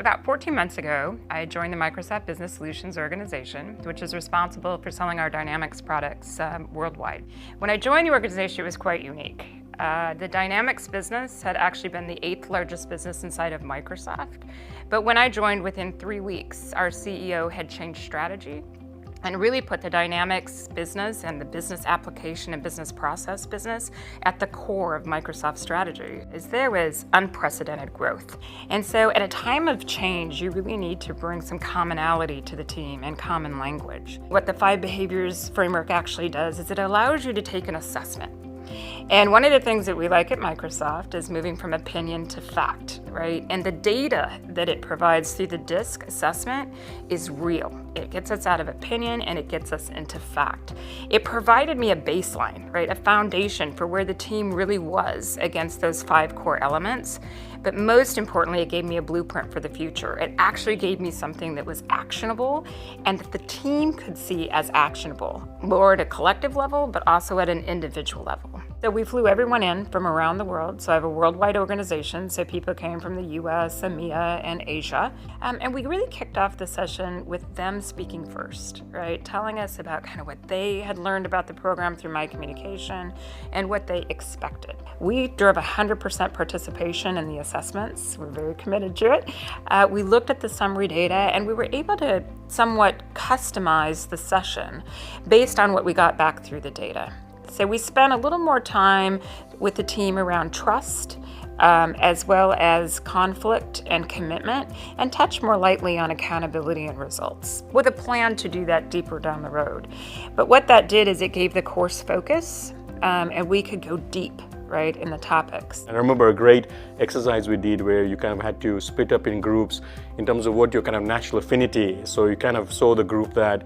About 14 months ago, I joined the Microsoft Business Solutions organization, which is responsible for selling our Dynamics products worldwide. When I joined the organization, it was quite unique. The Dynamics business had actually been the 8th largest business inside of Microsoft. But when I joined, within 3 weeks, our CEO had changed strategy and really put the Dynamics business and the business application and business process business at the core of Microsoft's strategy. There was unprecedented growth. And so at a time of change, you really need to bring some commonality to the team and common language. What the 5 behaviors framework actually does is it allows you to take an assessment. And one of the things that we like at Microsoft is moving from opinion to fact, right? And the data that it provides through the DISC assessment is real. It gets us out of opinion and it gets us into fact. It provided me a baseline, right? A foundation for where the team really was against those 5 core elements. But most importantly, it gave me a blueprint for the future. It actually gave me something that was actionable and that the team could see as actionable, more at a collective level, but also at an individual level. So we flew everyone in from around the world. So I have a worldwide organization. So people came from the US, EMEA, and Asia. And we really kicked off the session with them speaking first, right? Telling us about kind of what they had learned about the program through my communication and what they expected. We drove 100% participation in the assessments. We're very committed to it. We looked at the summary data and we were able to somewhat customize the session based on what we got back through the data. So we spent a little more time with the team around trust, as well as conflict and commitment, and touch more lightly on accountability and results, with a plan to do that deeper down the road. But what that did is it gave the course focus, and we could go deep, right, in the topics. And I remember a great exercise we did where you kind of had to split up in groups in terms of what your kind of natural affinity is. So you kind of saw the group that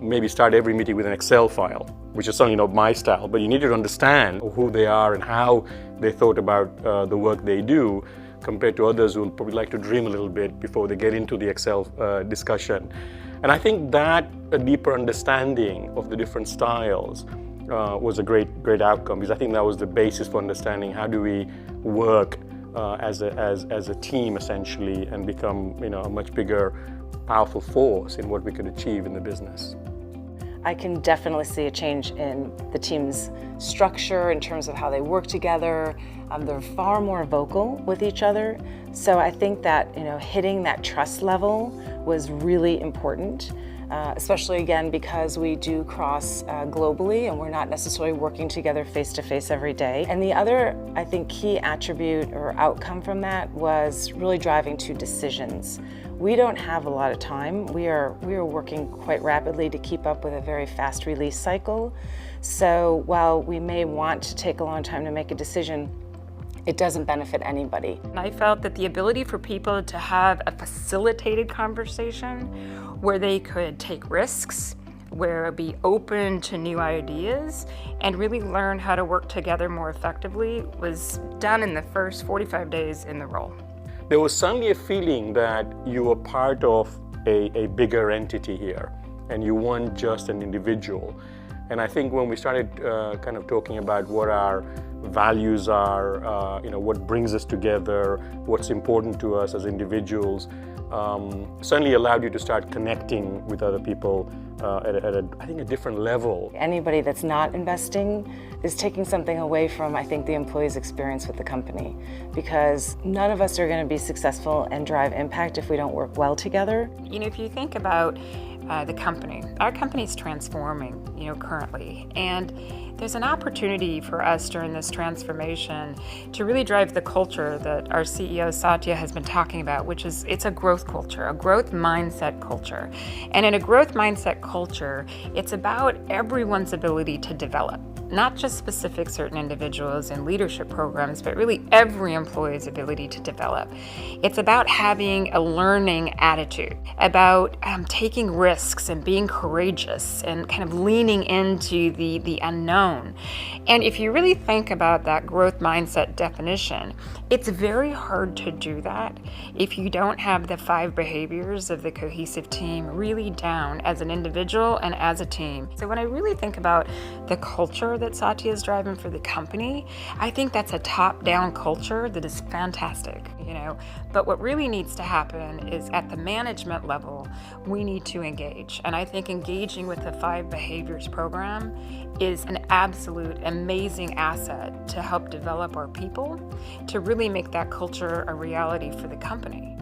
maybe start every meeting with an Excel file, which is certainly not my style, but you need to understand who they are and how they thought about the work they do compared to others who will probably like to dream a little bit before they get into the Excel discussion. And I think that a deeper understanding of the different styles was a great outcome, because I think that was the basis for understanding how do we work as a team essentially and become a much bigger powerful force in what we could achieve in the business. I can definitely see a change in the team's structure in terms of how they work together. They're far more vocal with each other. So I think that hitting that trust level was really important, especially again because we do cross globally and we're not necessarily working together face-to-face every day. And the other, I think, key attribute or outcome from that was really driving to decisions. We don't have a lot of time. We are working quite rapidly to keep up with a very fast release cycle. So while we may want to take a long time to make a decision, it doesn't benefit anybody. And I felt that the ability for people to have a facilitated conversation where they could take risks, where be open to new ideas, and really learn how to work together more effectively was done in the first 45 days in the role. There was suddenly a feeling that you were part of a bigger entity here, and you weren't just an individual. And I think when we started kind of talking about what our values are, what brings us together, what's important to us as individuals, certainly allowed you to start connecting with other people at a different level. Anybody that's not investing is taking something away from, I think, the employee's experience with the company, because none of us are going to be successful and drive impact if we don't work well together. If you think about the company, our company is transforming, currently, and there's an opportunity for us during this transformation to really drive the culture that our CEO Satya has been talking about, which is it's a growth culture, a growth mindset culture. And in a growth mindset culture, it's about everyone's ability to develop, not just specific certain individuals in leadership programs, but really every employee's ability to develop. It's about having a learning attitude, about taking risks and being courageous and kind of leaning into the unknown. And if you really think about that growth mindset definition, it's very hard to do that if you don't have the 5 behaviors of the cohesive team really down as an individual and as a team. So when I really think about the culture that Satya is driving for the company, I think that's a top-down culture that is fantastic, you know. But what really needs to happen is at the management level, we need to engage. And I think engaging with the 5 Behaviors program is an absolute amazing asset to help develop our people, to really make that culture a reality for the company.